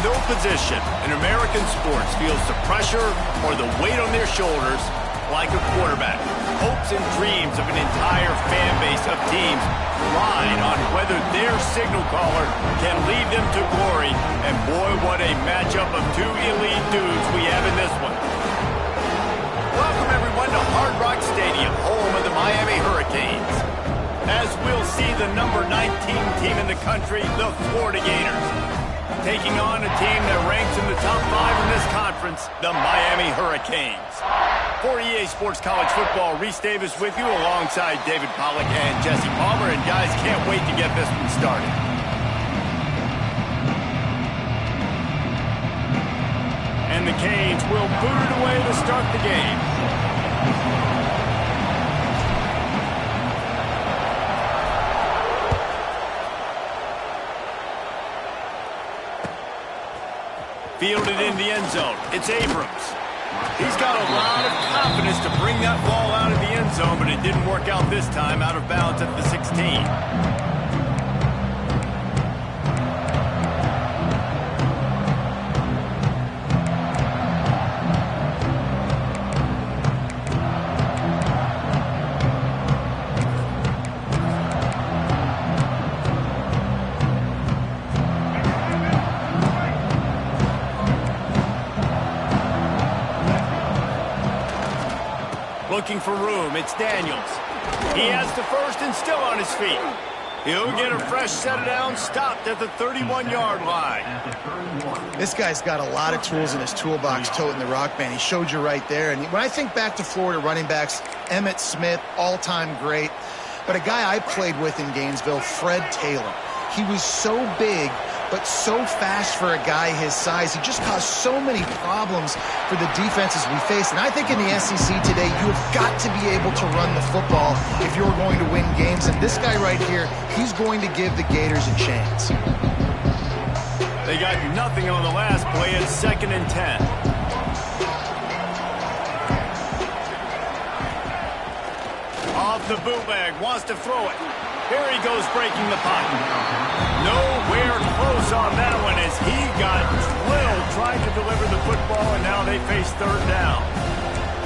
no position in American sports feels the pressure or the weight on their shoulders like a quarterback. Hopes and dreams of an entire fan base of teams ride on whether their signal caller can lead them to glory. And boy, what a matchup of two elite dudes we have in this one. Welcome, everyone, to Hard Rock Stadium, home of the Miami Hurricanes. As we'll see the number 19 team in the country, the Florida Gators, taking on a team that ranks in the top 5 in this conference, the Miami Hurricanes. For EA Sports College Football, Reese Davis with you alongside David Pollack and Jesse Palmer. And guys, can't wait to get this one started. And the Canes will boot it away to start the game. Fielded in the end zone. It's Abrams. He's got a lot of confidence to bring that ball out of the end zone, but it didn't work out this time, out of bounds at the 16. Looking for room, it's Daniels. He has the first and still on his feet. He'll get a fresh set of downs, stopped at the 31-yard line. This guy's got a lot of tools in his toolbox toting the rock, man. He showed you right there. And when I think back to Florida running backs, Emmitt Smith, all-time great. But a guy I played with in Gainesville, Fred Taylor. He was so big, but so fast for a guy his size. He just caused so many problems for the defenses we face. And I think in the SEC today, you have got to be able to run the football if you're going to win games. And this guy right here, he's going to give the Gators a chance. They got nothing on the last play. It's 2nd and 10. Off the bootleg, wants to throw it. Here he goes, breaking the pocket. Nowhere close on that one as he got drilled trying to deliver the football, and now they face 3rd down.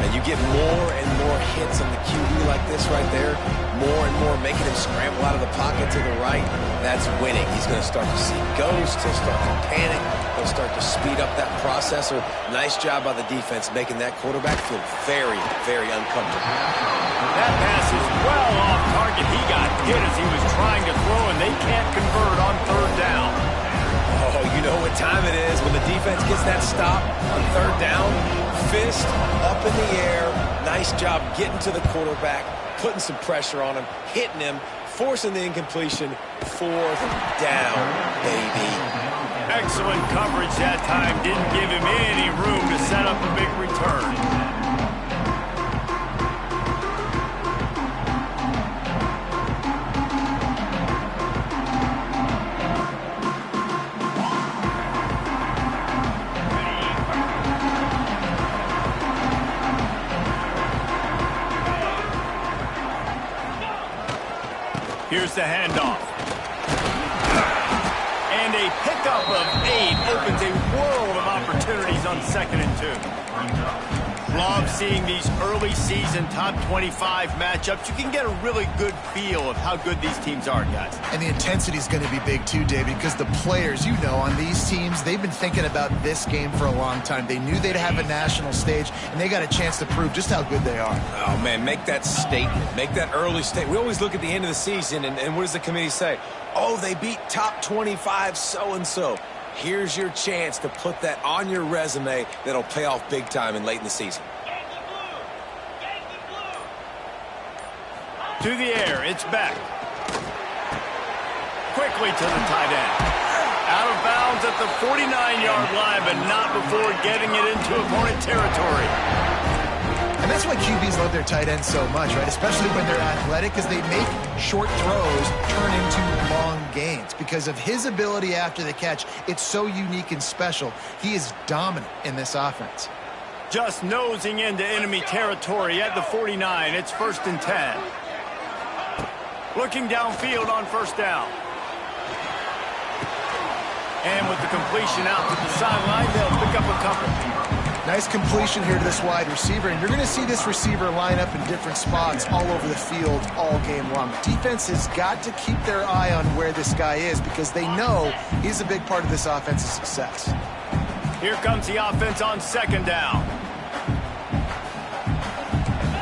And you get more and more hits on the QB like this right there, more and more making him scramble out of the pocket to the right. That's winning. He's going to start to see ghosts. He'll start to panic. He'll start to speed up that processor. Nice job by the defense making that quarterback feel very, very uncomfortable. That pass is well off target. He got hit as he was trying to throw, and they can't convert on 3rd down. Oh, you know what time it is when the defense gets that stop on 3rd down. Fist up in the air. Nice job getting to the quarterback, putting some pressure on him, hitting him, forcing the incompletion. 4th down, baby. Excellent coverage that time. Didn't give him any room to set up a big return. Here's the handoff. And a pickup of 8 opens a world of opportunities on 2nd and 2. Love seeing these early season top 25 matchups. You can get a really good feel of how good these teams are, guys. And the intensity is going to be big too, David, because the players, you know, on these teams, they've been thinking about this game for a long time. They knew they'd have a national stage, and they got a chance to prove just how good they are. Oh, man, make that statement. Make that early statement. We always look at the end of the season, and what does the committee say? Oh, they beat top 25 so-and-so. Here's your chance to put that on your resume that'll pay off big time and late in the season. To the air, it's back. Quickly to the tight end. Out of bounds at the 49-yard line, but not before getting it into opponent territory. And that's why QBs love their tight ends so much, right? Especially when they're athletic, because they make short throws turn into long gains. Because of his ability after the catch, it's so unique and special. He is dominant in this offense. Just nosing into enemy territory at the 49. It's 1st and 10. Looking downfield on 1st down. And with the completion out to the sideline, they'll pick up a couple. Nice completion here to this wide receiver, and you're going to see this receiver line up in different spots all over the field all game long. The defense has got to keep their eye on where this guy is because they know he's a big part of this offense's success. Here comes the offense on second down.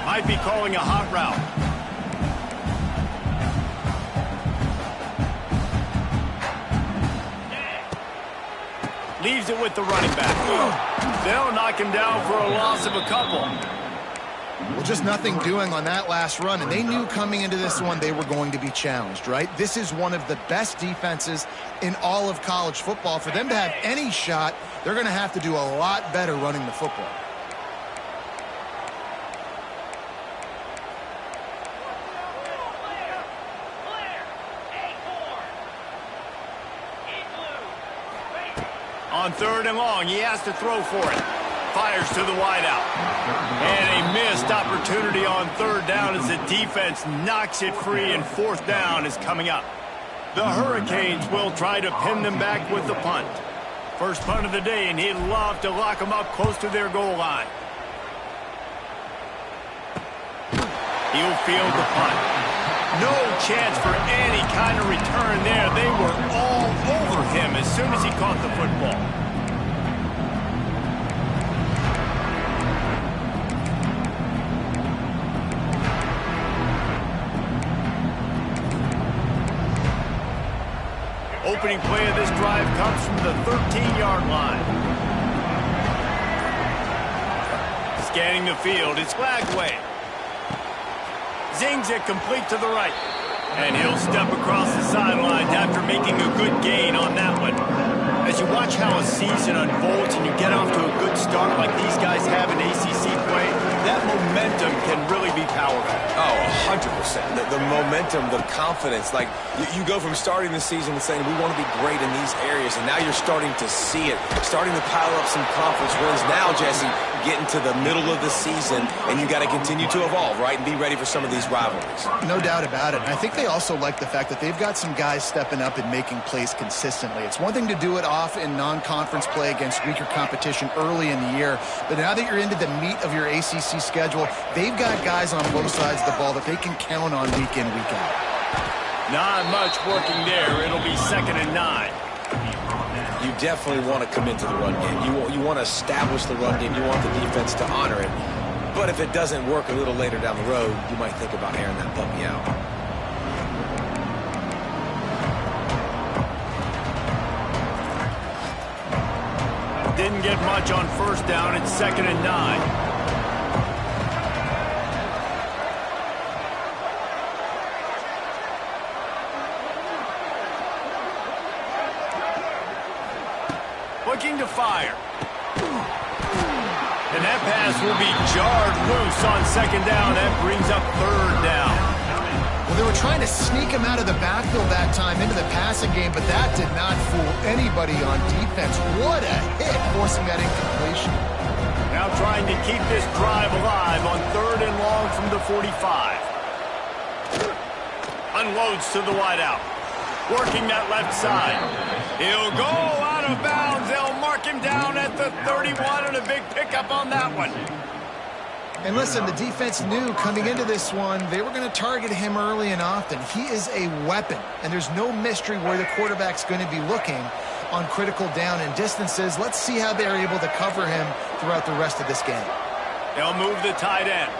Might be calling a hot route. Leaves it with the running back. They'll knock him down for a loss of a couple. Well, just nothing doing on that last run, and they knew coming into this one they were going to be challenged, right? This is one of the best defenses in all of college football. For them to have any shot, they're going to have to do a lot better running the football. On third and long, he has to throw for it. Fires to the wideout. And a missed opportunity on third down as the defense knocks it free, and fourth down is coming up. The Hurricanes will try to pin them back with the punt. First punt of the day, and he'd love to lock them up close to their goal line. He'll field the punt. No chance for any kind of return there. They were all over him as soon as he caught the football. Opening play of this drive comes from the 13-yard line. Scanning the field, it's Flagway. Zings it complete to the right. And he'll step across the sidelines after making a good gain on that one. As you watch how a season unfolds and you get off to a good start like these guys have in ACC play, that momentum can really be powerful. Oh, 100%. The momentum, the confidence. Like, you go from starting the season and saying, we want to be great in these areas, and now you're starting to see it, starting to pile up some conference wins. Now, Jesse, getting to the middle of the season, and you got to continue to evolve, right, and be ready for some of these rivalries. No doubt about it. And I think they also like the fact that they've got some guys stepping up and making plays consistently. It's one thing to do it off in non-conference play against weaker competition early in the year, but now that you're into the meat of your ACC schedule, they've got guys on both sides of the ball that they can count on week in, week out. Not much working there. It'll be 2nd and 9. You definitely want to commit to the run game. You want to establish the run game. You want the defense to honor it. But if it doesn't work a little later down the road, you might think about airing that puppy out. Didn't get much on first down. It's 2nd and 9. Looking to fire. And that pass will be jarred loose on 2nd down. That brings up 3rd down. Well, they were trying to sneak him out of the backfield that time into the passing game, but that did not fool anybody on defense. What a hit, forcing that incompletion. Now trying to keep this drive alive on 3rd and long from the 45. Unloads to the wideout. Working that left side. He'll go out of bounds. They'll mark him down at the 31, and a big pickup on that one. And listen, the defense knew coming into this one, they were going to target him early and often. He is a weapon, and there's no mystery where the quarterback's going to be looking on critical down and distances. Let's see how they're able to cover him throughout the rest of this game. They'll move the tight end.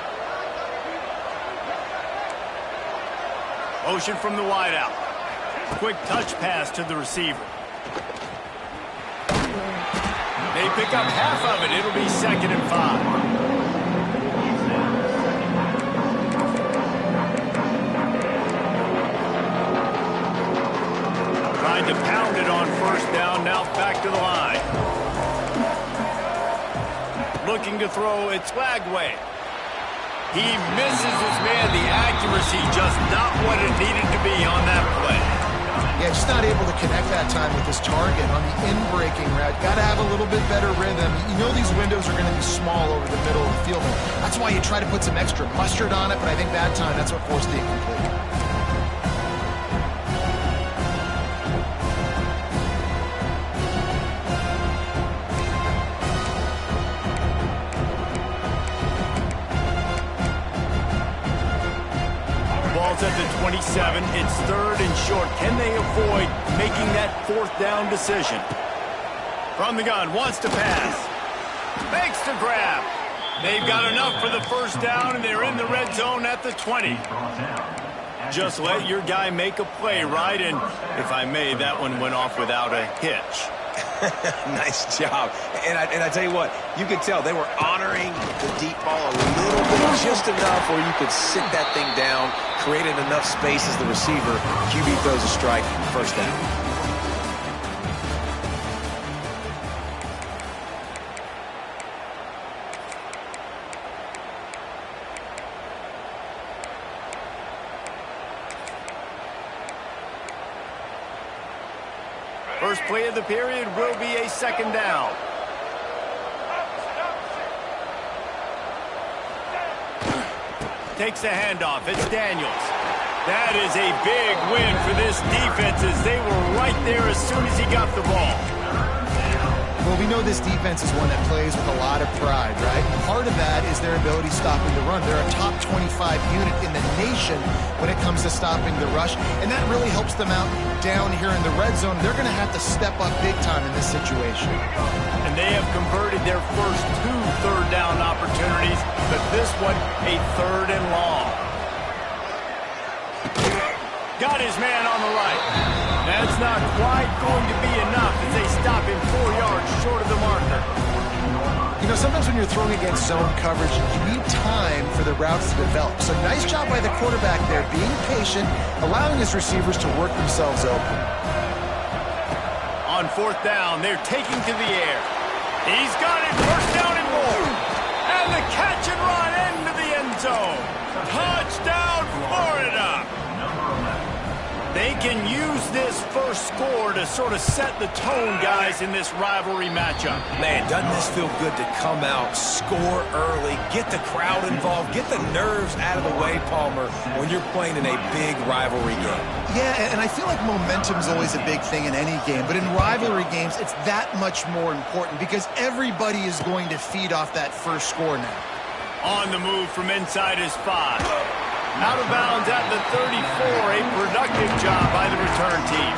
Motion from the wideout. Quick touch pass to the receiver. They pick up half of it. It'll be 2nd and 5. Trying to pound it on first down. Now back to the line. Looking to throw. It's Flagway. He misses his man. The accuracy just not what it needed to be on that play. Yeah, just not able to connect that time with his target on the in-breaking route. Got to have a little bit better rhythm. You know these windows are going to be small over the middle of the field. That's why you try to put some extra mustard on it, but I think that time that's what forced the incomplete. 37. It's 3rd and short. Can they avoid making that 4th down decision? From the gun, wants to pass. Makes the grab. They've got enough for the 1st down, and they're in the red zone at the 20. Just let your guy make a play, right? And if I may, that one went off without a hitch. Nice job. And I tell you what, you could tell they were honoring the deep ball a little bit, just enough where you could sit that thing down, created enough space as the receiver. QB throws a strike, 1st down. First play of the period will be a 2nd down. Takes the handoff. It's Daniels. That is a big win for this defense as they were right there as soon as he got the ball. Well, we know this defense is one that plays with a lot of pride, right? Part of that is their ability stopping the run. They're a top 25 unit in the nation when it comes to stopping the rush, and that really helps them out down here in the red zone. They're going to have to step up big time in this situation. And they have converted their first 2 3rd down opportunities, but this one a 3rd and long. Got his man on the right. That's not quite going to be enough as they stop him 4 yards short of the marker. You know, sometimes when you're throwing against zone coverage, you need time for the routes to develop. So nice job by the quarterback there, being patient, allowing his receivers to work themselves open. On 4th down, they're taking to the air. He's got it, 1st down and more. And the catch and run into the end zone. Touchdown, Florida. They can use this first score to sort of set the tone, guys, in this rivalry matchup. Man, doesn't this feel good to come out, score early, get the crowd involved, get the nerves out of the way, Palmer, when you're playing in a big rivalry game? Yeah, and I feel like momentum's always a big thing in any game, but in rivalry games, it's that much more important because everybody is going to feed off that first score now. On the move from inside his 5. Out of bounds at the 34, a productive job by the return team.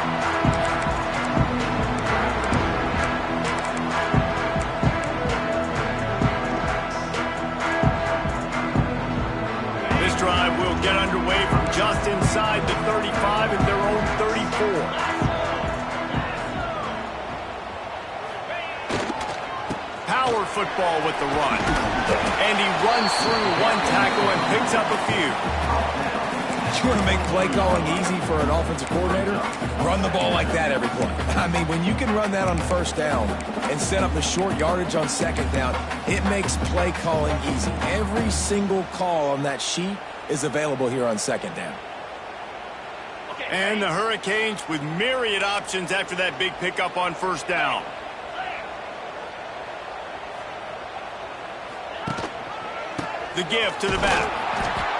This drive will get underway from just inside the 35 at their own 34. Power football with the run. And he runs through 1 tackle and picks up a few. You want to make play calling easy for an offensive coordinator? Run the ball like that every play. I mean, when you can run that on 1st down and set up the short yardage on 2nd down, it makes play calling easy. Every single call on that sheet is available here on 2nd down. And the Hurricanes with myriad options after that big pickup on 1st down. The give to the back.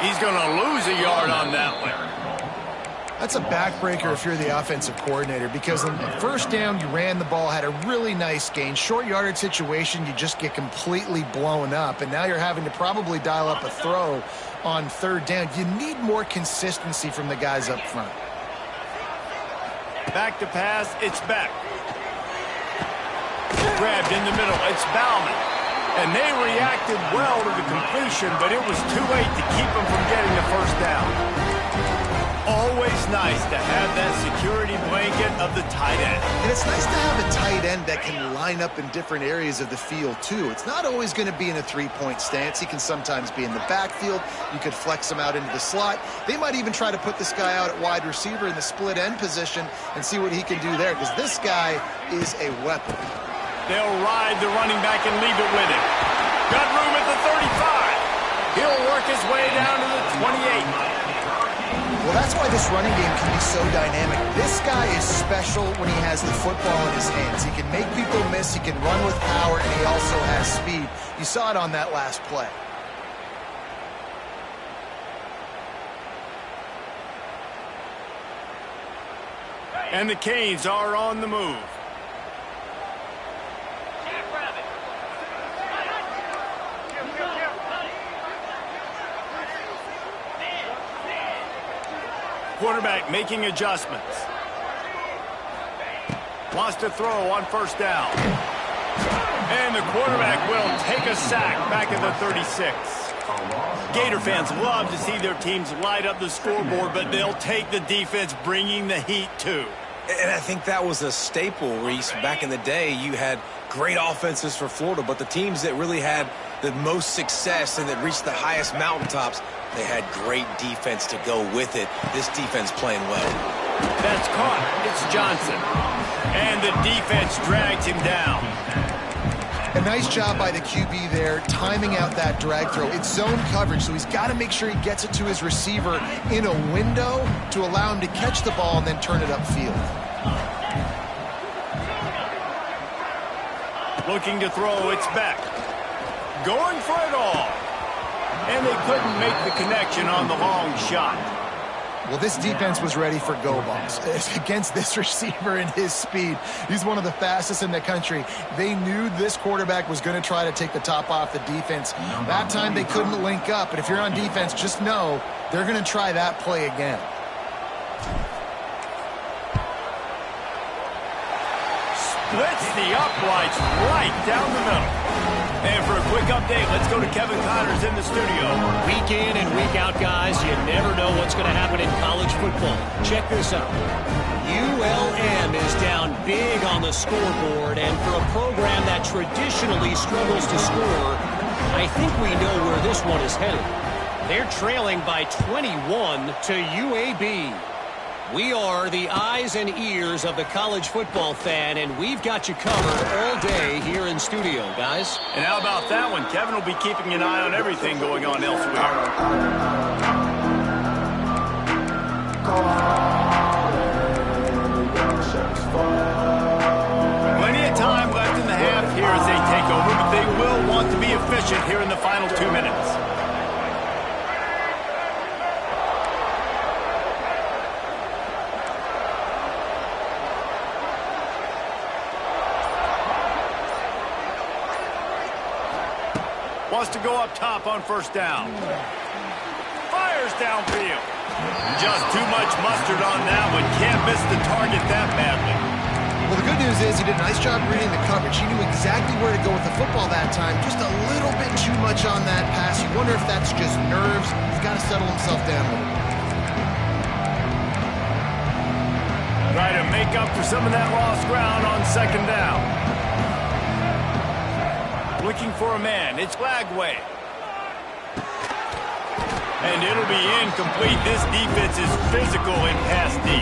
He's going to lose a yard on that one. That's a backbreaker if you're the offensive coordinator because on 1st down, you ran the ball, had a really nice gain. Short yardage situation, you just get completely blown up, and now you're having to probably dial up a throw on 3rd down. You need more consistency from the guys up front. Back to pass, it's Beck. Grabbed in the middle, it's Bauman. And they reacted well to the completion, but it was too late to keep them from getting the 1st down. Always nice to have that security blanket of the tight end. And it's nice to have a tight end that can line up in different areas of the field, too. It's not always going to be in a 3-point stance. He can sometimes be in the backfield. You could flex him out into the slot. They might even try to put this guy out at wide receiver in the split end position and see what he can do there, because this guy is a weapon. They'll ride the running back and leave it with him. Got room at the 35. He'll work his way down to the 28. Well, that's why this running game can be so dynamic. This guy is special when he has the football in his hands. He can make people miss, he can run with power, and he also has speed. You saw it on that last play. And the Canes are on the move. Quarterback making adjustments. Wants to throw on first down. And the quarterback will take a sack back at the 36. Gator fans love to see their teams light up the scoreboard, but they'll take the defense bringing the heat too. And I think that was a staple, Reese. Back in the day, you had great offenses for Florida, but the teams that really had the most success and that reached the highest mountaintops, they had great defense to go with it. This defense playing well. That's caught. It's Johnson. And the defense drags him down. A nice job by the QB there, timing out that drag throw. It's zone coverage, so he's got to make sure he gets it to his receiver in a window to allow him to catch the ball and then turn it upfield. Looking to throw, it's Beck. Going for it all. And they couldn't make the connection on the long shot. Well, this defense was ready for go balls. Against this receiver and his speed, he's one of the fastest in the country. They knew this quarterback was going to try to take the top off the defense. That time they couldn't link up, but if you're on defense, just know they're going to try that play again. Splits the uprights right down the middle. And for a quick update, let's go to Kevin Connors in the studio. Week in and week out, guys, you never know what's going to happen in college football. Check this out. ULM is down big on the scoreboard, and for a program that traditionally struggles to score, I think we know where this one is headed. They're trailing by 21 to UAB. We are the eyes and ears of the college football fan, and we've got you covered all day here in studio, guys. And how about that one? Kevin will be keeping an eye on everything going on elsewhere. Plenty of time left in the half here as they take over, but they will want to be efficient here in the final 2 minutes. Wants to go up top on first down. Fires downfield. Just too much mustard on that one. Can't miss the target that badly. Well, the good news is he did a nice job reading the coverage. He knew exactly where to go with the football that time. Just a little bit too much on that pass. You wonder if that's just nerves. He's got to settle himself down a little bit. Try to make up for some of that lost ground on second down. Looking for a man. It's Lagway. And it'll be incomplete. This defense is physical and pass deep.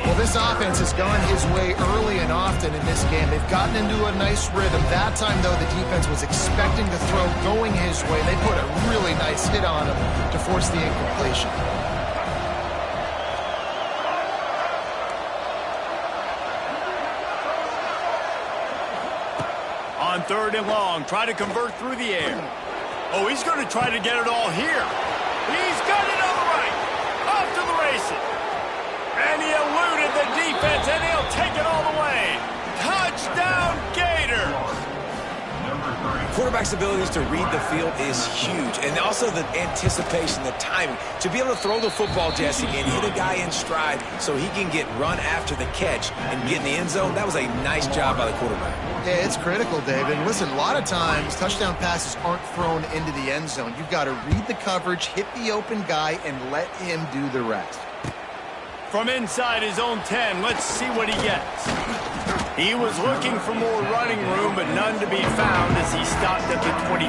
Well, this offense has gone his way early and often in this game. They've gotten into a nice rhythm. That time, though, the defense was expecting the throw going his way. They put a really nice hit on him to force the incompletion. On third and long, try to convert through the air. Oh, he's going to try to get it all here. He's got it on the right. Off to the races. And he eluded the defense, and he'll take it all the way. Touchdown, Gators. Quarterback's abilities to read the field is huge, and also the anticipation, the timing. To be able to throw the football, Jesse, and hit a guy in stride so he can get run after the catch and get in the end zone, that was a nice job by the quarterback. Yeah, it's critical, David. And listen, a lot of times touchdown passes aren't thrown into the end zone. You've got to read the coverage, hit the open guy, and let him do the rest. From inside his own 10, let's see what he gets. He was looking for more running room, but none to be found as he stopped at the 23.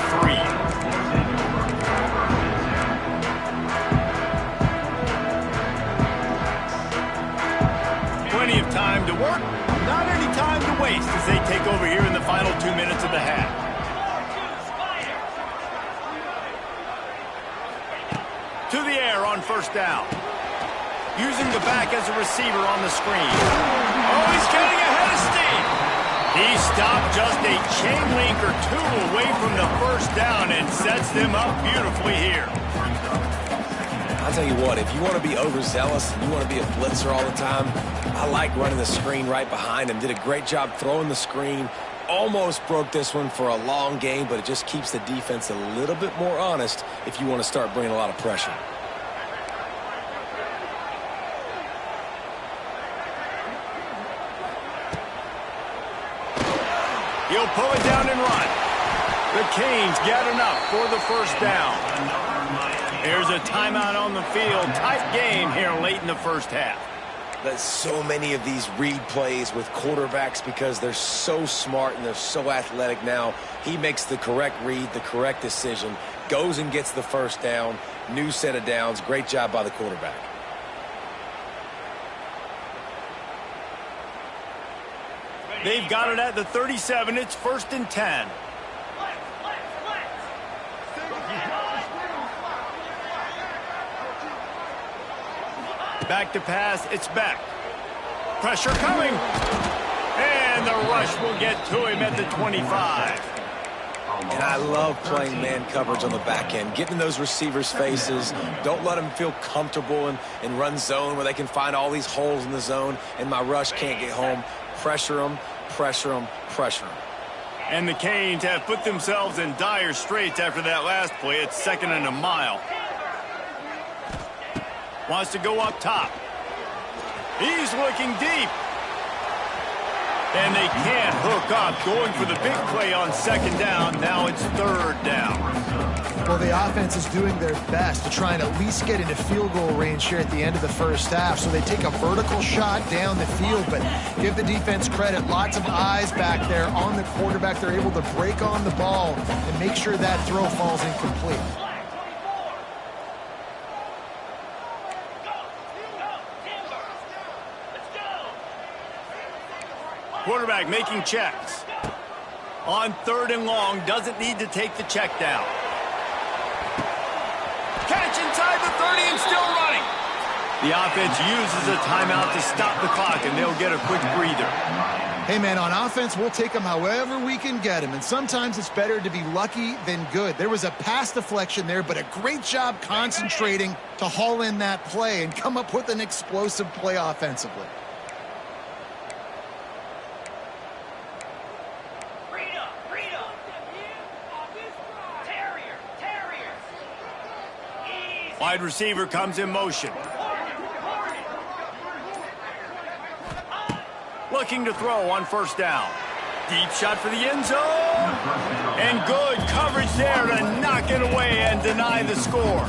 Plenty of time to work, not any time to waste as they take over here in the final 2 minutes of the half. To the air on first down. Using the back as a receiver on the screen. Oh, he's getting ahead of steam. He stopped just a chain link or two away from the first down and sets them up beautifully here. I'll tell you what, if you want to be overzealous and you want to be a blitzer all the time, I like running the screen right behind him. Did a great job throwing the screen. Almost broke this one for a long game, but it just keeps the defense a little bit more honest if you want to start bringing a lot of pressure. He'll pull it down and run. The Canes get enough for the first down. There's a timeout on the field. Tight game here late in the first half. There's so many of these read plays with quarterbacks because they're so smart and they're so athletic now. He makes the correct read, the correct decision, goes and gets the first down, new set of downs. Great job by the quarterback. They've got it at the 37. It's 1st and 10. Back to pass. It's Beck. Pressure coming. And the rush will get to him at the 25. And I love playing man coverage on the back end, getting in those receivers' faces. Don't let them feel comfortable in run zone where they can find all these holes in the zone and my rush can't get home. Pressure them, pressure them, pressure them. And the Canes have put themselves in dire straits after that last play. It's 2nd and a mile. Wants to go up top. He's looking deep. And they can't hook up. Going for the big play on 2nd down. Now it's 3rd down. Well, the offense is doing their best to try and at least get into field goal range here at the end of the first half. So they take a vertical shot down the field, but give the defense credit. Lots of eyes back there on the quarterback. They're able to break on the ball and make sure that throw falls incomplete. Quarterback making checks. On 3rd and long, doesn't need to take the check down. Catch inside the 30 and still running. The offense uses a timeout to stop the clock, and they'll get a quick breather. Hey, man, on offense, we'll take them however we can get them, and sometimes it's better to be lucky than good. There was a pass deflection there, but a great job concentrating to haul in that play and come up with an explosive play offensively. Wide receiver comes in motion. Looking to throw on 1st down. Deep shot for the end zone. And good coverage there to knock it away and deny the score.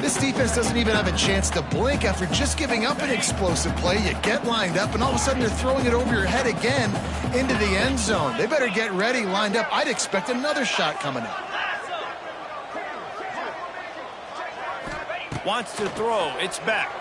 This defense doesn't even have a chance to blink after just giving up an explosive play. You get lined up, and all of a sudden they're throwing it over your head again into the end zone. They better get ready, lined up. I'd expect another shot coming up. Wants to throw. It's back.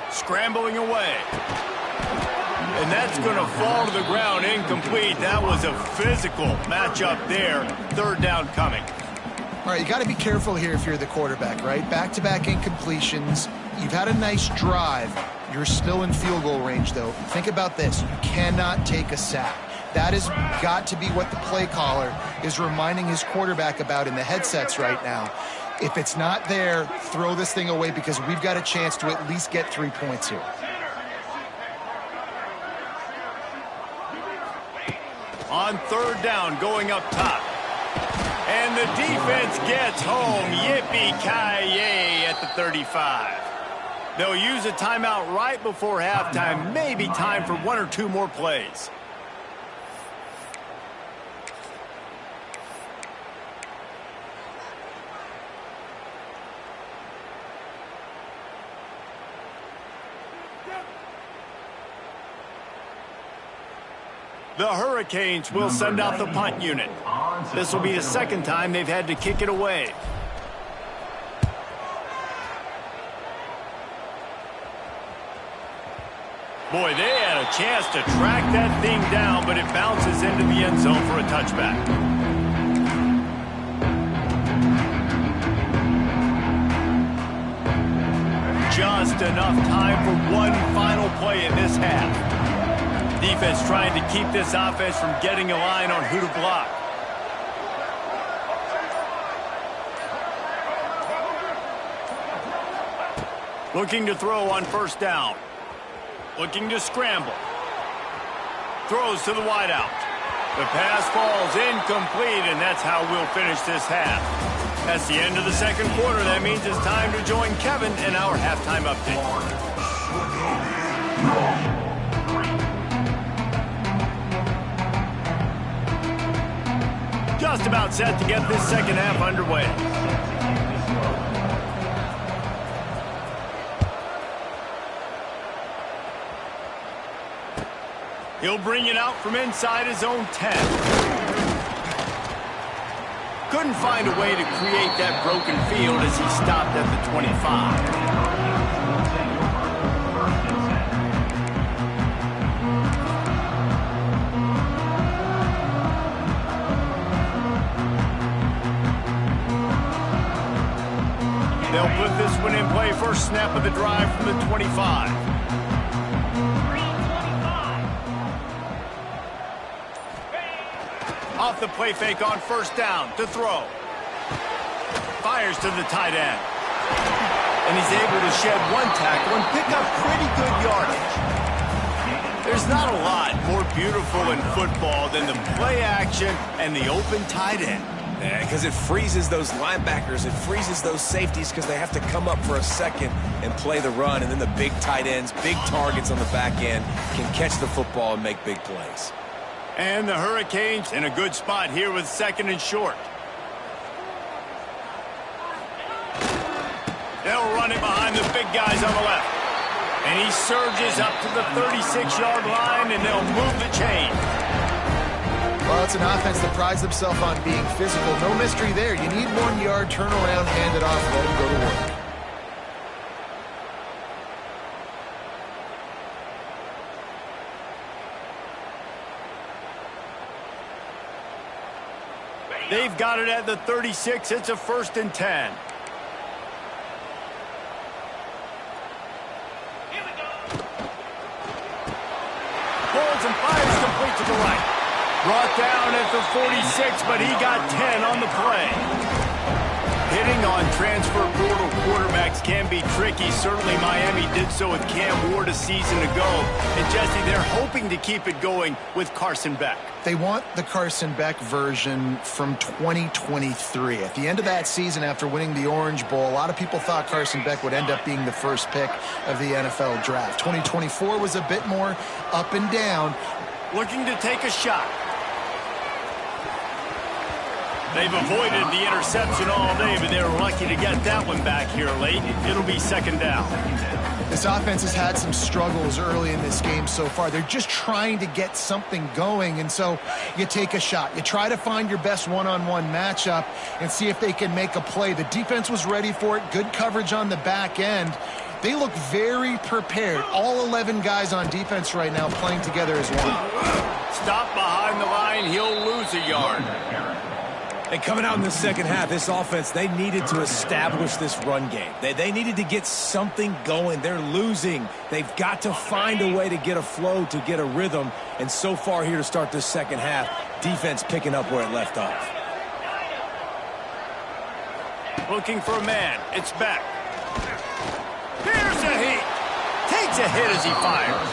Scrambling away. And that's going to fall to the ground incomplete. That was a physical matchup there. 3rd down coming. All right, you got to be careful here if you're the quarterback, right? Back-to-back incompletions. You've had a nice drive. You're still in field goal range, though. Think about this. You cannot take a sack. That has got to be what the play caller is reminding his quarterback about in the headsets right now. If it's not there, throw this thing away because we've got a chance to at least get 3 points here. On 3rd down, going up top. And the defense gets home. Yippee-ki-yay at the 35. They'll use a timeout right before halftime. Maybe time for 1 or 2 more plays. The Hurricanes will send out the punt unit. This will be the 2nd time they've had to kick it away. Boy, they had a chance to track that thing down, but it bounces into the end zone for a touchback. Just enough time for one final play in this half. Defense trying to keep this offense from getting a line on who to block. Looking to throw on 1st down. Looking to scramble. Throws to the wideout. The pass falls incomplete, and that's how we'll finish this half. That's the end of the 2nd quarter. That means it's time to join Kevin in our halftime update. just about set to get this second half underway. He'll bring it out from inside his own 10. Couldn't find a way to create that broken field as he stopped at the 25. They'll put this one in play. First snap of the drive from the 25. Off the play fake on first down to throw. Fires to the tight end. And he's able to shed one tackle and pick up pretty good yardage. There's not a lot more beautiful in football than the play action and the open tight end. Because it freezes those linebackers. It freezes those safeties because they have to come up for a second and play the run. And then the big tight ends, big targets on the back end can catch the football and make big plays. And the Hurricanes in a good spot here with second and short. They'll run it behind the big guys on the left. And he surges up to the 36-yard line, and they'll move the chain. Well, it's an offense that prides themselves on being physical. No mystery there. You need 1 yard, turn around, hand it off, let him go to work. They've got it at the 36. It's a 1st and 10. Pulls and fires complete to the right. Brought down at the 46, but he got 10 on the play. Hitting on transfer portal quarterbacks can be tricky. Certainly Miami did so with Cam Ward a season ago. And Jesse, they're hoping to keep it going with Carson Beck. They want the Carson Beck version from 2023. At the end of that season, after winning the Orange Bowl, a lot of people thought Carson Beck would end up being the first pick of the NFL draft. 2024 was a bit more up and down. Looking to take a shot. They've avoided the interception all day, but they were lucky to get that one back here late. It'll be second down. This offense has had some struggles early in this game so far. They're just trying to get something going, and so you take a shot. You try to find your best one-on-one matchup and see if they can make a play. The defense was ready for it. Good coverage on the back end. They look very prepared. All 11 guys on defense right now playing together as one. Stop behind the line. He'll lose a yard. And coming out in the second half, this offense, they needed to establish this run game. They needed to get something going. They're losing. They've got to find a way to get a flow, to get a rhythm. And so far here to start this second half, defense picking up where it left off. Looking for a man. It's Beck. Here's a heat. Takes a hit as he fires.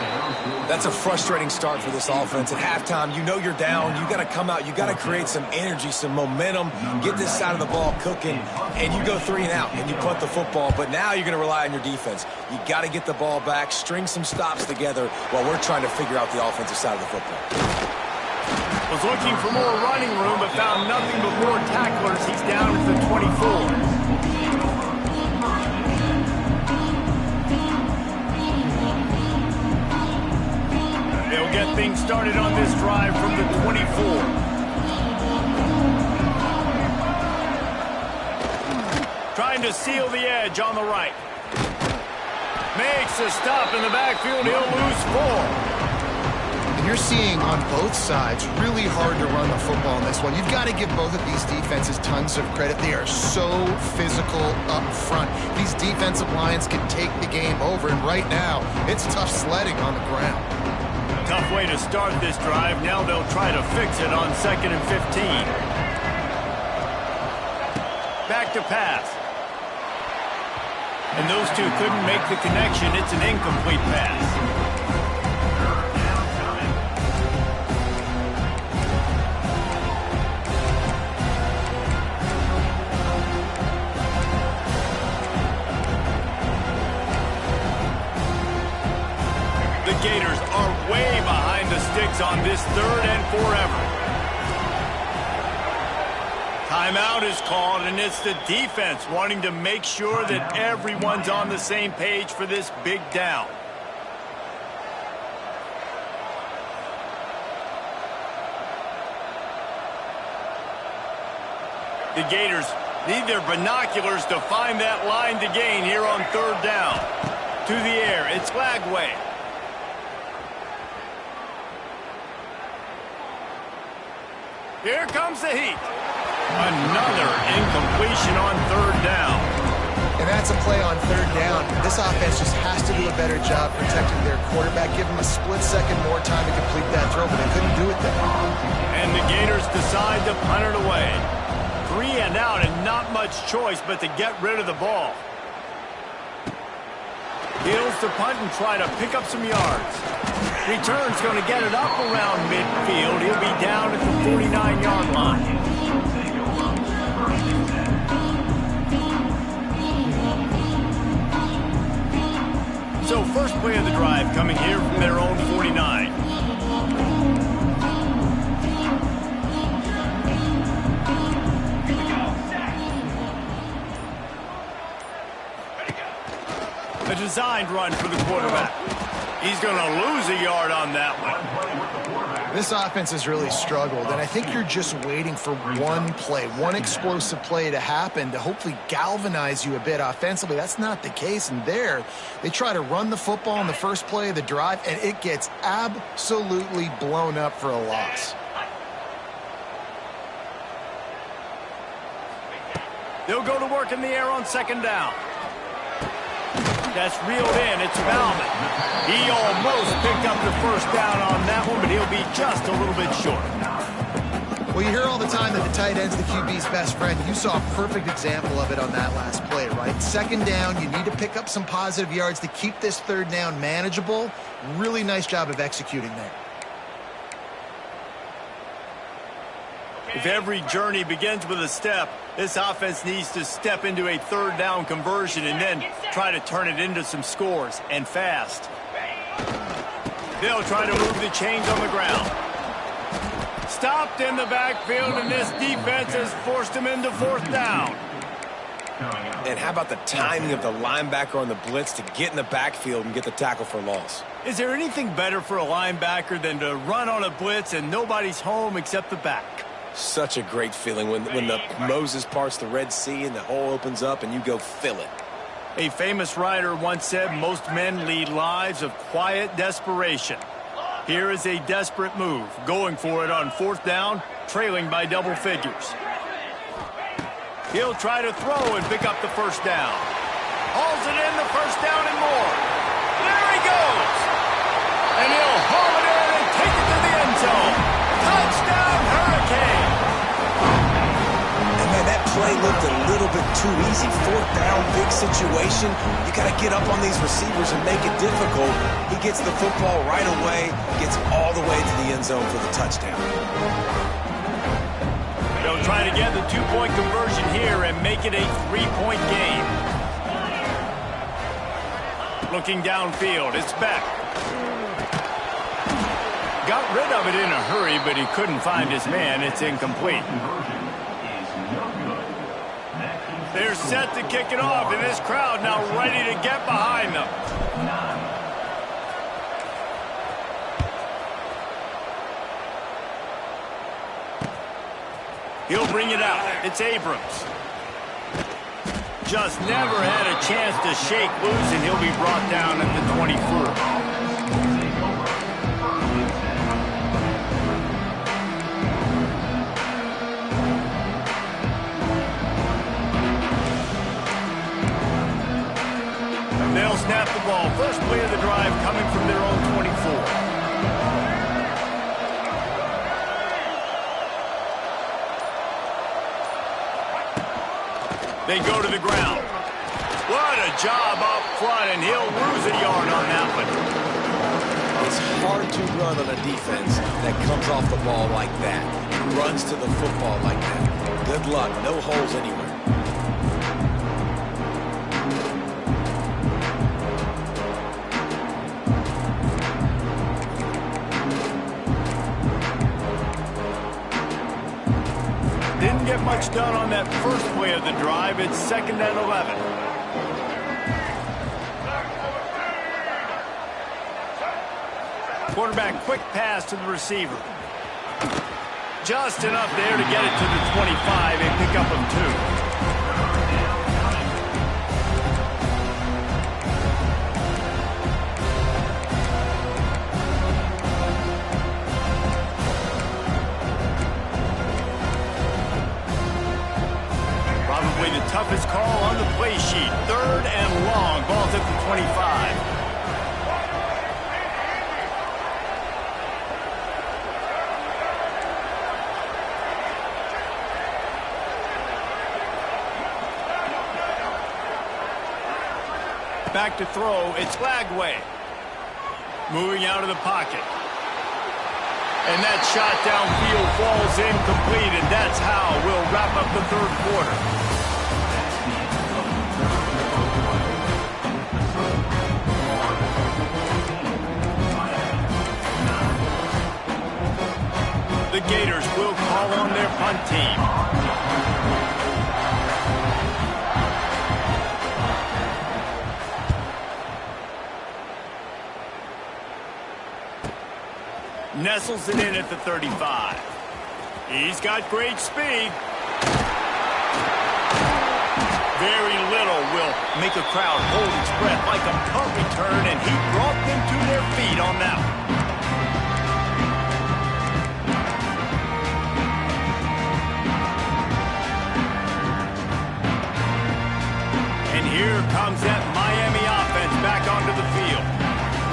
That's a frustrating start for this offense. At halftime, you know you're down. You got to come out. You got to create some energy, some momentum, get this side of the ball cooking, and you go 3 and out, and you punt the football. But now you're going to rely on your defense. You got to get the ball back, string some stops together while we're trying to figure out the offensive side of the football. Was looking for more running room, but found nothing but more tacklers. He's down at the 24. They'll get things started on this drive from the 24. Trying to seal the edge on the right. Makes a stop in the backfield. He'll lose 4. And you're seeing on both sides really hard to run the football in this one. You've got to give both of these defenses tons of credit. They are so physical up front. These defensive lines can take the game over, and right now it's tough sledding on the ground. Tough way to start this drive. Now they'll try to fix it on 2nd and 15. Back to pass. And those two couldn't make the connection. It's an incomplete pass. The Gators are way behind the sticks on this 3rd and forever. Timeout is called, and it's the defense wanting to make sure that everyone's on the same page for this big down. The Gators need their binoculars to find that line to gain here on third down. To the air, it's Lagway. Here comes the heat. Another incompletion on third down. And that's a play on third down. This offense just has to do a better job protecting their quarterback. Give him a split second more time to complete that throw, but they couldn't do it there. And the Gators decide to punt it away. 3 and out and not much choice but to get rid of the ball. Heels to punt and try to pick up some yards. Return's going to get it up around midfield. He'll be down at the 49-yard line. So first play of the drive coming here from their own 49. A designed run for the quarterback. He's going to lose a yard on that one. This offense has really struggled, and I think you're just waiting for one play, one explosive play to happen to hopefully galvanize you a bit offensively. That's not the case, and there they try to run the football in the first play of the drive, and it gets absolutely blown up for a loss. They'll go to work in the air on second down. That's reeled in. It's Bauman. He almost picked up the first down on that one, but he'll be just a little bit short. Well, you hear all the time that the tight end's the QB's best friend. You saw a perfect example of it on that last play, right? Second down, you need to pick up some positive yards to keep this third down manageable. Really nice job of executing there. If every journey begins with a step, this offense needs to step into a third down conversion and then try to turn it into some scores, and fast. They'll try to move the chains on the ground. Stopped in the backfield, and this defense has forced him into fourth down. And how about the timing of the linebacker on the blitz to get in the backfield and get the tackle for loss? Is there anything better for a linebacker than to run on a blitz and nobody's home except the back? Such a great feeling when the Moses parts the Red Sea and the hole opens up and you go fill it. A famous writer once said, most men lead lives of quiet desperation. Here is a desperate move, going for it on fourth down, trailing by double figures. He'll try to throw and pick up the first down. Hauls it in, the first down and more. There he goes! And he'll haul it in and take it to the end zone. Touchdown, Hurricane! And man, that play looked a little bit too easy. Fourth down, big situation. You got to get up on these receivers and make it difficult. He gets the football right away, gets all the way to the end zone for the touchdown. They'll try to get the two-point conversion here and make it a three-point game. Looking downfield, it's Beck. Got rid of it in a hurry, but he couldn't find his man. It's incomplete. They're set to kick it off, and this crowd now ready to get behind them. He'll bring it out. It's Abrams. Just never had a chance to shake loose, and he'll be brought down at the 24. They'll snap the ball. First play of the drive coming from their own 24. They go to the ground. What a job up front, and he'll lose a yard on that one. It's hard to run on a defense that comes off the ball like that, runs to the football like that. Good luck. No holes anywhere. get much done on that first play of the drive. It's 2nd and 11. Quarterback quick pass to the receiver. Just enough there to get it to the 25 and pick up of 2. Probably the toughest call on the play sheet. 3rd and long. Ball's at the 25. Back to throw, it's Lagway. Moving out of the pocket. And that shot downfield falls incomplete, and that's how we'll wrap up the 3rd quarter. The Gators will call on their punt team. Nestles it in at the 35. He's got great speed. Very little will make a crowd hold its breath like a punt return, and he brought them to their feet on that one. And here comes that Miami offense back onto the field.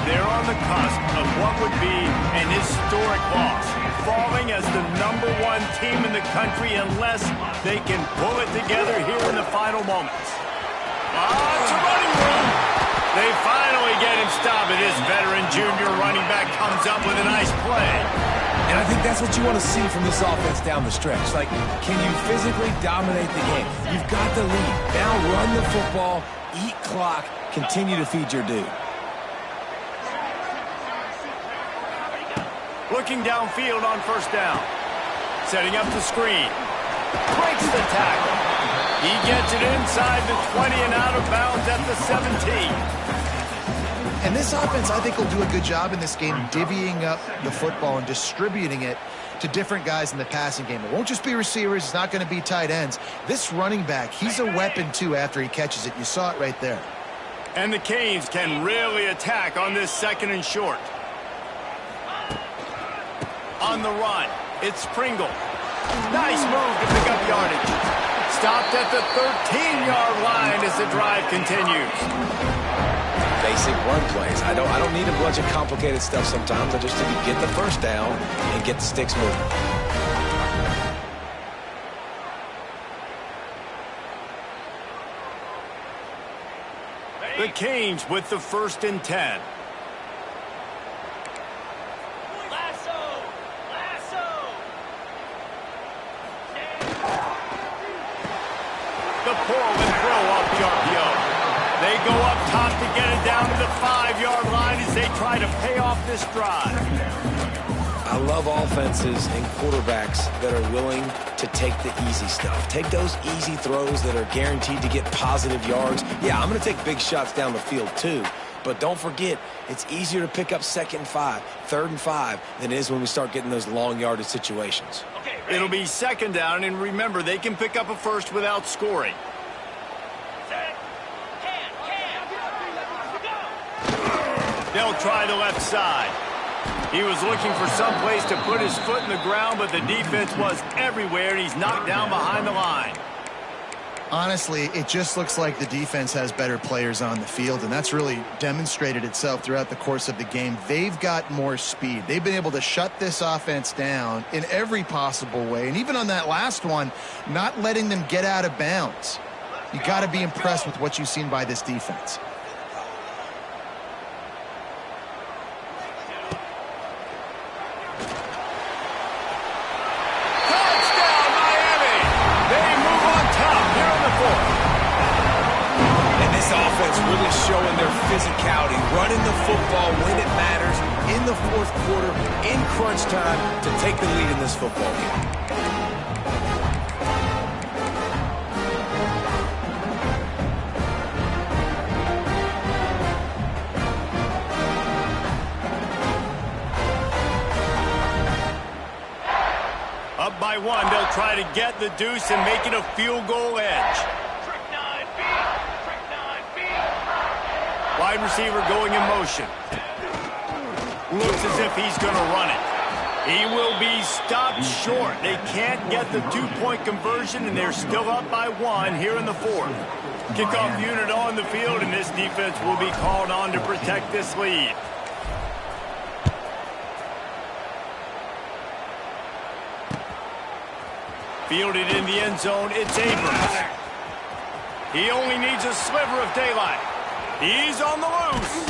They're on the cusp of what would be an historic loss, falling as the #1 team in the country unless they can pull it together here in the final moments. It's a running room. They finally get him stopped, and this veteran junior running back comes up with a nice play. And I think that's what you want to see from this offense down the stretch. Like, can you physically dominate the game? You've got the lead. Now run the football, eat clock, continue to feed your dude. Looking downfield on 1st down. Setting up the screen. Breaks the tackle. He gets it inside the 20 and out of bounds at the 17. And this offense, I think, will do a good job in this game divvying up the football and distributing it to different guys in the passing game. It won't just be receivers. It's not going to be tight ends. This running back, he's a weapon, too, after he catches it. You saw it right there. And the Canes can really attack on this 2nd and short. On the run, it's Pringle. Nice move to pick up yardage. Stopped at the 13-yard line as the drive continues. Basic run plays. I don't need a bunch of complicated stuff sometimes. I just need to get the 1st down and get the sticks moving. The Canes with the 1st and 10. The pull and throw off the RPO. They go up top to get it down to the 5-yard line as they try to pay off this drive. I love offenses and quarterbacks that are willing to take the easy stuff. Take those easy throws that are guaranteed to get positive yards. Yeah, I'm going to take big shots down the field too. But don't forget, it's easier to pick up 2nd and 5, 3rd and 5 than it is when we start getting those long yardage situations. It'll be 2nd down, and remember, they can pick up a first without scoring. They'll try the left side. He was looking for some place to put his foot in the ground, but the defense was everywhere, and he's knocked down behind the line. Honestly, it just looks like the defense has better players on the field, and that's really demonstrated itself throughout the course of the game. They've got more speed. They've been able to shut this offense down in every possible way, and even on that last one, not letting them get out of bounds. You got to be impressed with what you've seen by this defense. Really showing their physicality, running the football when it matters, in the 4th quarter, in crunch time, to take the lead in this football game. Up by one, they'll try to get the deuce and make it a field goal edge. Wide receiver going in motion. Looks as if he's going to run it. He will be stopped short. They can't get the two-point conversion, and they're still up by one here in the fourth. Kickoff unit on the field, and this defense will be called on to protect this lead. Fielded in the end zone, it's Abrams. He only needs a sliver of daylight. He's on the loose.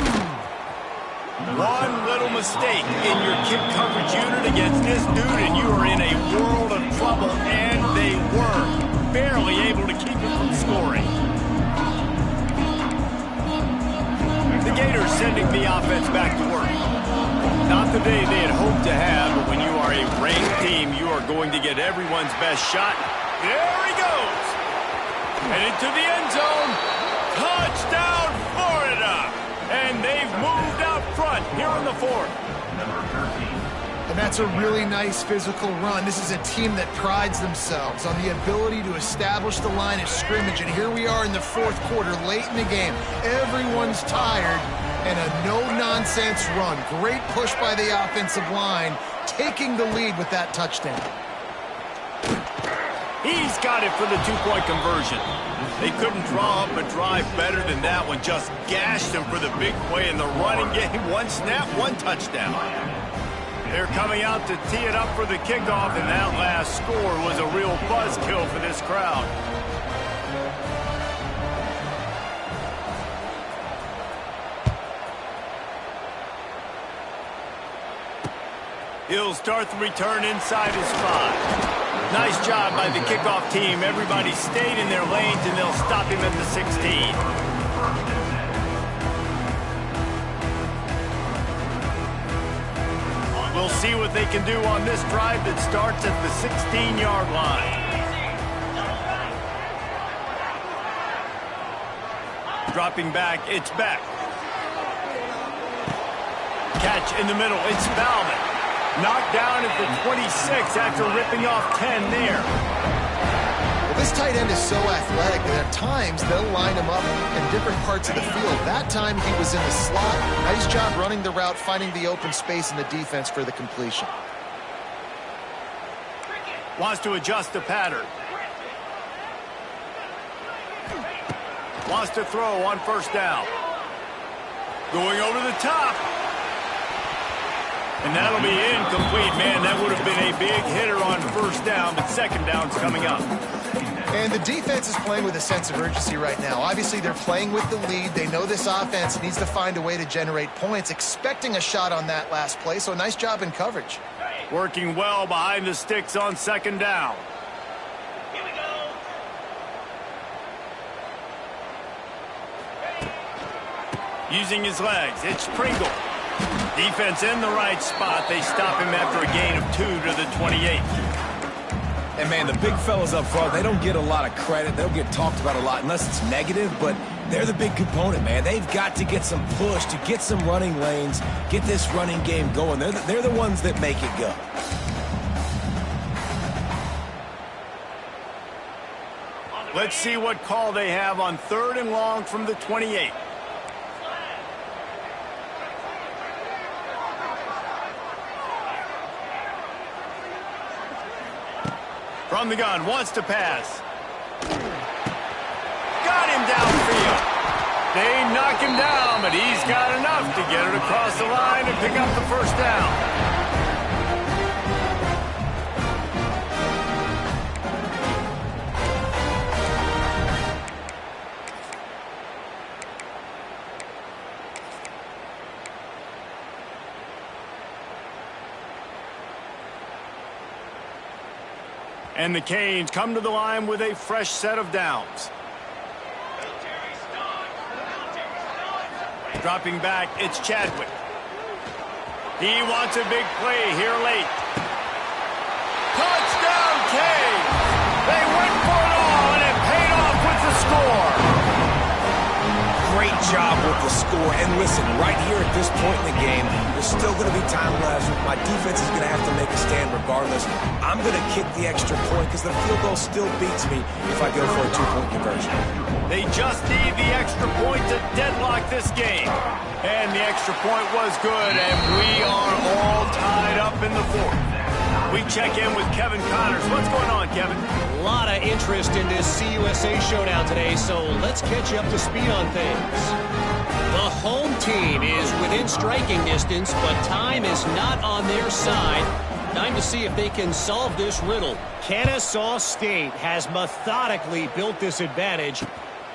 One little mistake in your kick coverage unit against this dude, and you are in a world of trouble, and they were barely able to keep it from scoring. The Gators sending the offense back to work. Not the day they had hoped to have, but when you are a ranked team, you are going to get everyone's best shot. There he goes. And into the end zone. Touchdown, Florida. And they've moved out front here in the fourth. And that's a really nice physical run. This is a team that prides themselves on the ability to establish the line of scrimmage. And here we are in the fourth quarter, late in the game. Everyone's tired, and a no-nonsense run. Great push by the offensive line, taking the lead with that touchdown. He's got it for the two-point conversion. They couldn't draw up a drive better than that one. Just gashed him for the big play in the running game. One snap, one touchdown. They're coming out to tee it up for the kickoff, and that last score was a real buzzkill for this crowd. He'll start the return inside his 5. Nice job by the kickoff team. Everybody stayed in their lanes, and they'll stop him at the 16. We'll see what they can do on this drive that starts at the 16-yard line. Dropping back, it's Beck. Catch in the middle, it's Bauman. Knocked down at the 26 after ripping off 10 there. Well, this tight end is so athletic that at times they'll line him up in different parts of the field. That time he was in the slot. Nice job running the route, finding the open space in the defense for the completion. Wants to adjust the pattern. Wants to throw on first down. Going over the top. And that'll be incomplete, man. That would have been a big hitter on first down, but second down's coming up. And the defense is playing with a sense of urgency right now. Obviously, they're playing with the lead. They know this offense needs to find a way to generate points, expecting a shot on that last play, so nice job in coverage. Working well behind the sticks on second down. Here we go. Using his legs, it's Pringle. Defense in the right spot. They stop him after a gain of 2 to the 28. And, man, the big fellas up front, they don't get a lot of credit. They don't get talked about a lot unless it's negative, but they're the big component, man. They've got to get some push to get some running lanes, get this running game going. They're the ones that make it go. Let's see what call they have on 3rd and long from the 28. From the gun, wants to pass. Got him downfield. They knock him down, but he's got enough to get it across the line and pick up the first down. And the Canes come to the line with a fresh set of downs. Dropping back, it's Chadwick. He wants a big play here late. Touchdown, Canes! They went for it all, and it paid off with the score. great job with the score. And listen, right here at this point in the game, there's still going to be time left. My defense is going to have to make a stand regardless. I'm going to kick the extra point because the field goal still beats me if I go for a two-point conversion. They just need the extra point to deadlock this game. And the extra point was good, and we are all tied up in the fourth. We check in with Kevin Connors. What's going on, Kevin? A lot of interest in this CUSA showdown today, so let's catch you up to speed on things. The home team is within striking distance, but time is not on their side. Time to see if they can solve this riddle. Ncaa State has methodically built this advantage,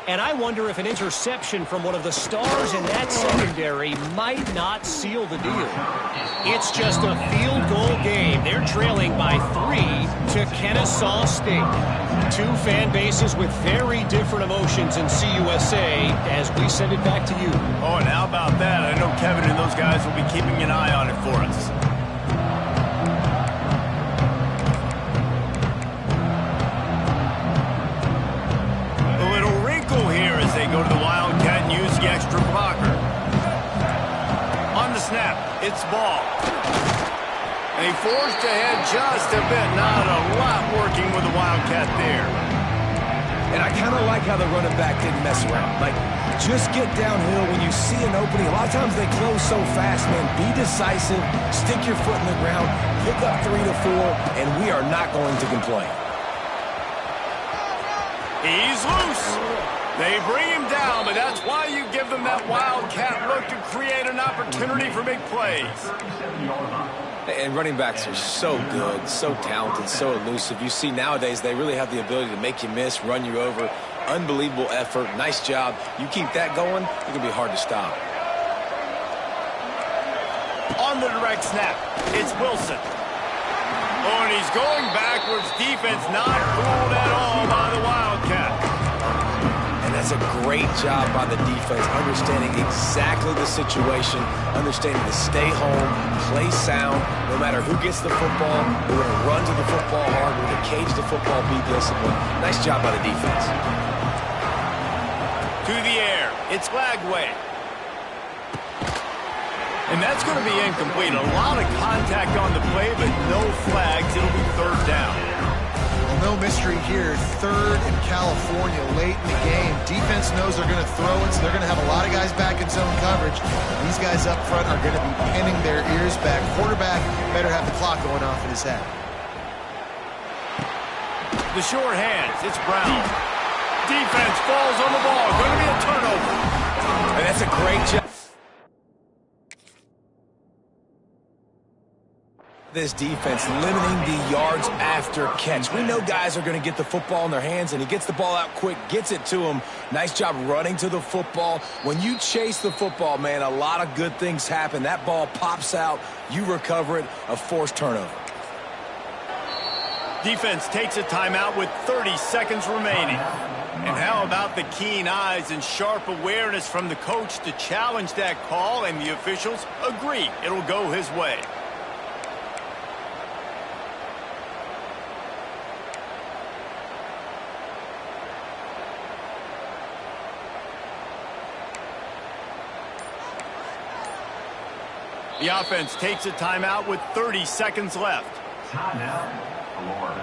and I wonder if an interception from one of the stars in that secondary might not seal the deal. It's just a field goal game. They're trailing by 3 to Ncaa State. Two fan bases with very different emotions in CUSA as we send it back to you. Oh, and how about that? I know Kevin and those guys will be keeping an eye on it for us. They go to the Wildcat and use the extra blocker. On the snap, it's ball. And he forced ahead just a bit. Not a lot working with the Wildcat there. And I kind of like how the running back didn't mess around. Like, just get downhill when you see an opening. A lot of times they close so fast, man. Be decisive, stick your foot in the ground, pick up 3 to 4, and we are not going to complain. He's loose. They bring him down, but that's why you give them that Wildcat look to create an opportunity for big plays. And running backs are so good, so talented, so elusive. You see nowadays they really have the ability to make you miss, run you over. Unbelievable effort. Nice job. You keep that going, it's going to be hard to stop. On the direct snap, it's Wilson. Oh, and he's going backwards. Defense not fooled at all by the Wildcat. That's a great job by the defense, understanding exactly the situation, understanding to stay home, play sound, no matter who gets the football. We're going to run to the football hard. We're going to cage the football, be disciplined. Nice job by the defense. To the air. It's Lagway. And that's going to be incomplete. A lot of contact on the play, but no flags. It'll be third down. No mystery here. Third in California late in the game. Defense knows they're going to throw it, so they're going to have a lot of guys back in zone coverage. These guys up front are going to be pinning their ears back. Quarterback better have the clock going off in his head. The short hands. It's Brown. Defense falls on the ball. Going to be a turnover. And that's a great job. This defense limiting the yards after catch. We know guys are going to get the football in their hands, and he gets the ball out quick, gets it to him. Nice job running to the football. When you chase the football, man, a lot of good things happen. That ball pops out, you recover it, a forced turnover. Defense takes a timeout with 30 seconds remaining. And how about the keen eyes and sharp awareness from the coach to challenge that call, and the officials agree it'll go his way. The offense takes a timeout with 30 seconds left. Timeout, Lord.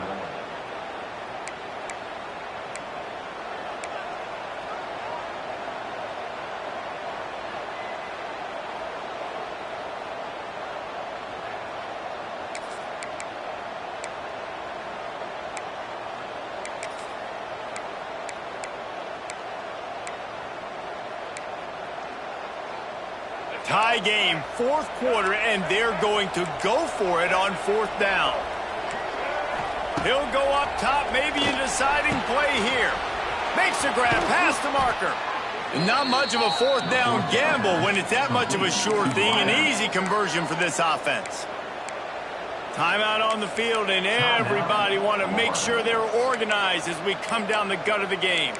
Tie game, fourth quarter, and they're going to go for it on fourth down. He'll go up top, maybe a deciding play here. Makes a grab past the marker. Not much of a fourth down gamble when it's that much of a sure thing. An easy conversion for this offense. Timeout on the field, and everybody want to make sure they're organized as we come down the gut of the game.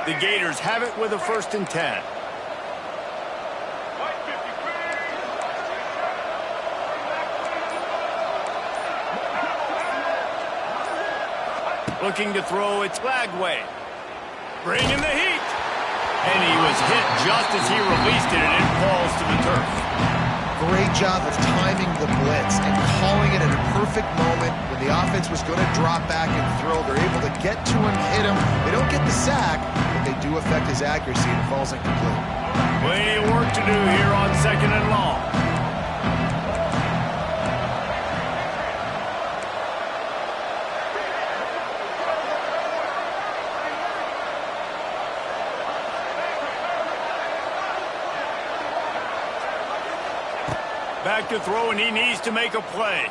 The Gators have it with a 1st and 10. Looking to throw it flag way. Bringing the heat. And he was hit just as he released it, and it falls to the turf. Great job of timing the blitz and calling it at a perfect moment when the offense was going to drop back and throw. They're able to get to him, hit him. They don't get the sack, but they do affect his accuracy, and it falls incomplete. Plenty of work to do here on 2nd and long. Back to throw, and he needs to make a play.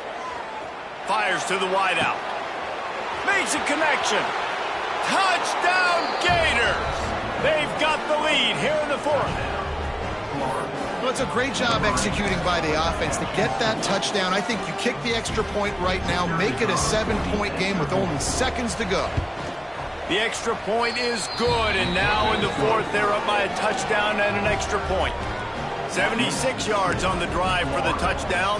Fires to the wideout. Makes a connection. Touchdown, Gators! They've got the lead here in the 4th. Well, it's a great job executing by the offense to get that touchdown. I think you kick the extra point right now, make it a 7-point game with only seconds to go. The extra point is good, and now in the 4th, they're up by a touchdown and an extra point. 76 yards on the drive for the touchdown,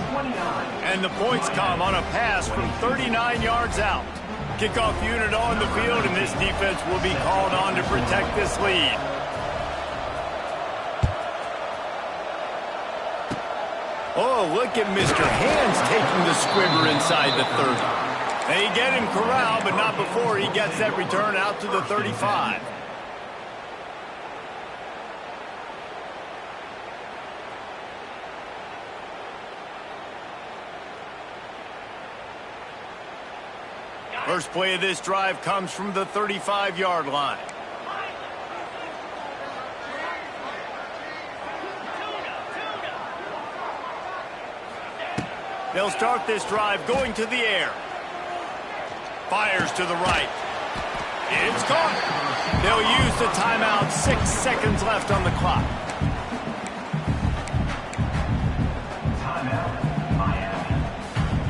and the points come on a pass from 39 yards out. Kickoff unit on the field, and this defense will be called on to protect this lead. Oh, look at Mr. Hands taking the squibber inside the 30. They get him corralled, but not before he gets that return out to the 35. First play of this drive comes from the 35-yard line. They'll start this drive going to the air. Fires to the right. It's caught. They'll use the timeout. 6 seconds left on the clock.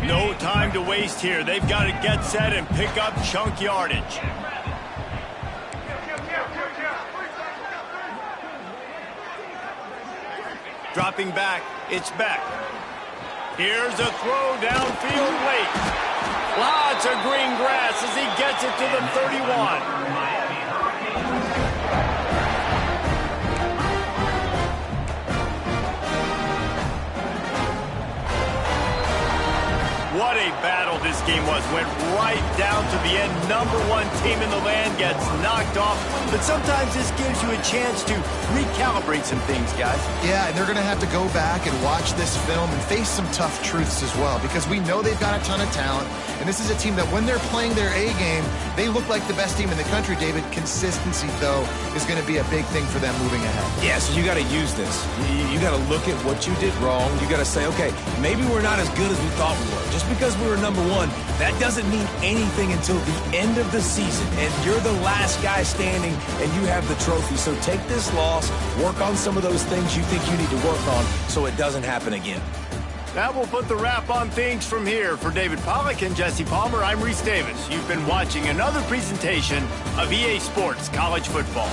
No time to waste here. They've got to get set and pick up chunk yardage. Dropping back, it's Beck. Here's a throw downfield late. Lots of green grass as he gets it to the 31. What a battle this game was. Went right down to the end. #1 team in the land gets knocked off. But sometimes this gives you a chance to recalibrate some things, guys. Yeah, and they're going to have to go back and watch this film and face some tough truths as well, because we know they've got a ton of talent. And this is a team that when they're playing their A game, they look like the best team in the country, David. Consistency, though, is going to be a big thing for them moving ahead. Yeah, so you got to use this. You got to look at what you did wrong. You got to say, okay, maybe we're not as good as we thought we were. Just because we were #1, that doesn't mean anything until the end of the season. And you're the last guy standing, and you have the trophy. So take this loss, work on some of those things you think you need to work on so it doesn't happen again. That will put the wrap on things from here. For David Pollack and Jesse Palmer, I'm Reese Davis. You've been watching another presentation of EA Sports College Football.